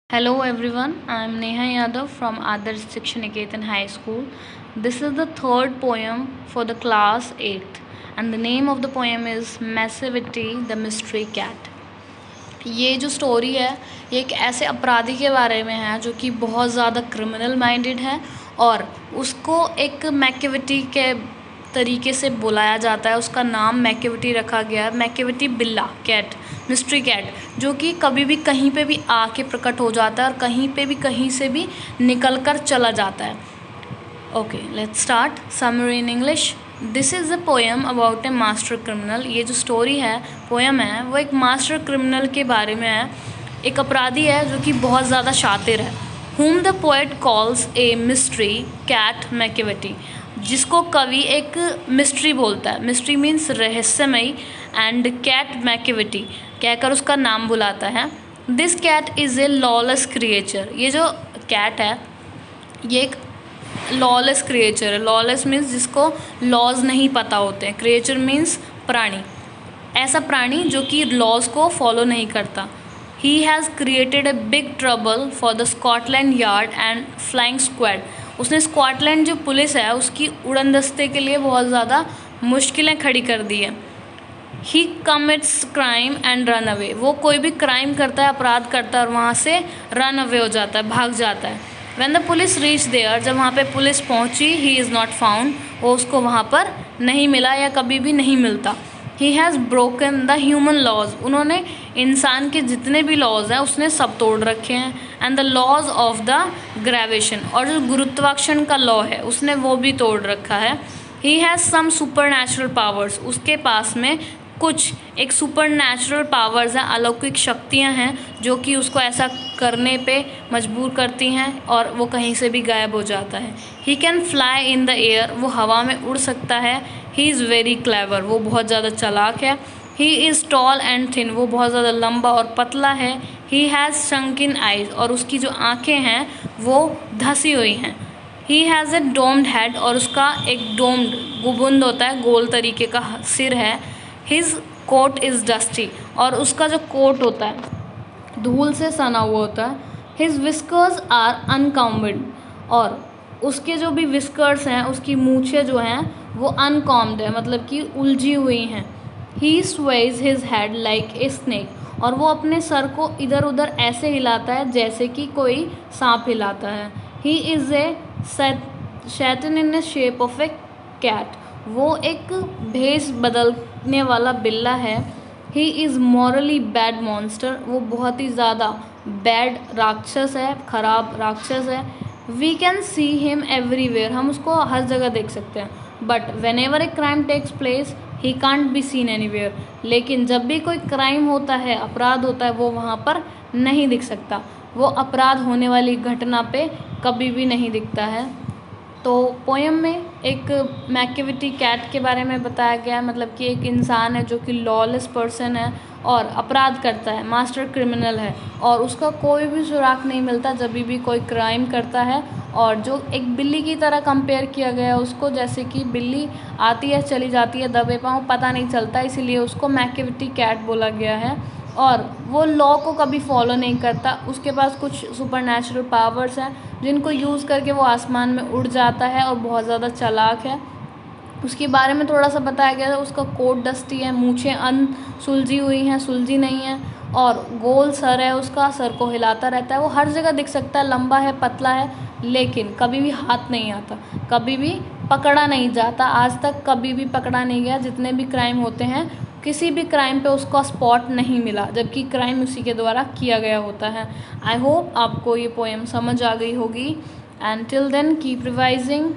Hello everyone, I am Neha Yadav from Adarsh Shiksha Niketan High School. This is the third poem for the class 8th and the name of the poem is Massivity the Mystery Cat. ये जो story है ये एक ऐसे अपराधी के बारे में है जो कि बहुत ज़्यादा क्रिमिनल माइंडेड है और उसको एक मैकेविटी के तरीके से बुलाया जाता है। उसका नाम मैकेविटी रखा गया है। मैकेविटी बिल्ला, कैट, मिस्ट्री कैट, जो कि कभी भी कहीं पे भी आके प्रकट हो जाता है और कहीं पे भी कहीं से भी निकल कर चला जाता है। Okay, let's start summary in English. This is a poem about A master criminal. ये जो स्टोरी है, पोएम है, वो एक मास्टर क्रिमिनल के बारे में है। एक अपराधी है जो कि बहुत ज़्यादा शातिर है। whom the poet calls a mystery cat Macavity, जिसको कवि एक मिस्ट्री बोलता है। मिस्ट्री मीन्स रहस्यमयी एंड कैट मैकेविटी कहकर उसका नाम बुलाता है। This cat is a lawless creature. ये जो कैट है ये एक लॉलेस क्रिएचर है। लॉलेस मीन्स जिसको लॉज नहीं पता होते हैं। क्रिएचर मीन्स प्राणी, ऐसा प्राणी जो कि लॉज को फॉलो नहीं करता। He has created a big trouble for the Scotland yard and flying squad. उसने स्कॉटलैंड जो पुलिस है उसकी उड़न दस्ते के लिए बहुत ज़्यादा मुश्किलें खड़ी कर दी है। He commits crime and run away. वो कोई भी क्राइम करता है, अपराध करता है और वहाँ से रन अवे हो जाता है, भाग जाता है। When the police reach there, जब वहाँ पे पुलिस पहुँची, ही इज़ नॉट फाउंड, वो उसको वहाँ पर नहीं मिला या कभी भी नहीं मिलता। He has broken the human laws. उन्होंने इंसान के जितने भी लॉज हैं उसने सब तोड़ रखे हैं। And the laws of the gravitation, और जो गुरुत्वाकर्षण का लॉ है उसने वो भी तोड़ रखा है। He has some supernatural powers. उसके पास में कुछ एक सुपर नेचुरल पावर्स हैं, अलौकिक शक्तियाँ हैं जो कि उसको ऐसा करने पे मजबूर करती हैं और वो कहीं से भी गायब हो जाता है। He can fly in the air. वो हवा में उड़ सकता है। He is very clever. वो बहुत ज़्यादा चालाक है। He is tall and thin. वो बहुत ज़्यादा लंबा और पतला है। He has shrunken eyes. और उसकी जो आँखें हैं वो धसी हुई हैं। He has a domed head. और उसका एक डोम्ड गुबुंद होता है, गोल तरीके का सिर है। His coat is dusty. और उसका जो कोट होता है धूल से सना हुआ होता है। His whiskers are uncombed. और उसके जो भी विस्कर्स हैं, उसकी मूछें जो हैं वो अनकॉम्ब्ड है, मतलब कि उलझी हुई हैं। He sways his head like a snake. और वो अपने सर को इधर उधर ऐसे हिलाता है जैसे कि कोई सांप हिलाता है। ही इज़ ए शैतान in the shape of a cat. वो एक भेष बदलने वाला बिल्ला है। He is morally bad monster. वो बहुत ही ज़्यादा बैड राक्षस है, खराब राक्षस है। We can see him everywhere. हम उसको हर जगह देख सकते हैं। But whenever a crime takes place he can't be seen anywhere. लेकिन जब भी कोई क्राइम होता है, अपराध होता है, वो वहाँ पर नहीं दिख सकता। वो अपराध होने वाली घटना पे कभी भी नहीं दिखता है। तो पोएम में एक मैकेविटी कैट के बारे में बताया गया है, मतलब कि एक इंसान है जो कि लॉलेस पर्सन है और अपराध करता है, मास्टर क्रिमिनल है और उसका कोई भी सुराग नहीं मिलता जब भी कोई क्राइम करता है। और जो एक बिल्ली की तरह कंपेयर किया गया है उसको, जैसे कि बिल्ली आती है चली जाती है दबे पाँव, पता नहीं चलता, इसीलिए उसको मैकेविटी कैट बोला गया है। और वो लॉ को कभी फॉलो नहीं करता। उसके पास कुछ सुपर नेचुरल पावर्स हैं जिनको यूज़ करके वो आसमान में उड़ जाता है और बहुत ज़्यादा चालाक है। उसके बारे में थोड़ा सा बताया गया है। उसका कोट डस्टी है, मूछें सुलझी हुई हैं, सुलझी नहीं हैं, और गोल सर है उसका, सर को हिलाता रहता है। वो हर जगह दिख सकता है, लंबा है, पतला है, लेकिन कभी भी हाथ नहीं आता, कभी भी पकड़ा नहीं जाता। आज तक कभी भी पकड़ा नहीं गया। जितने भी क्राइम होते हैं किसी भी क्राइम पे उसका स्पॉट नहीं मिला, जबकि क्राइम उसी के द्वारा किया गया होता है। आई होप आपको ये पोएम समझ आ गई होगी। And till then keep revising.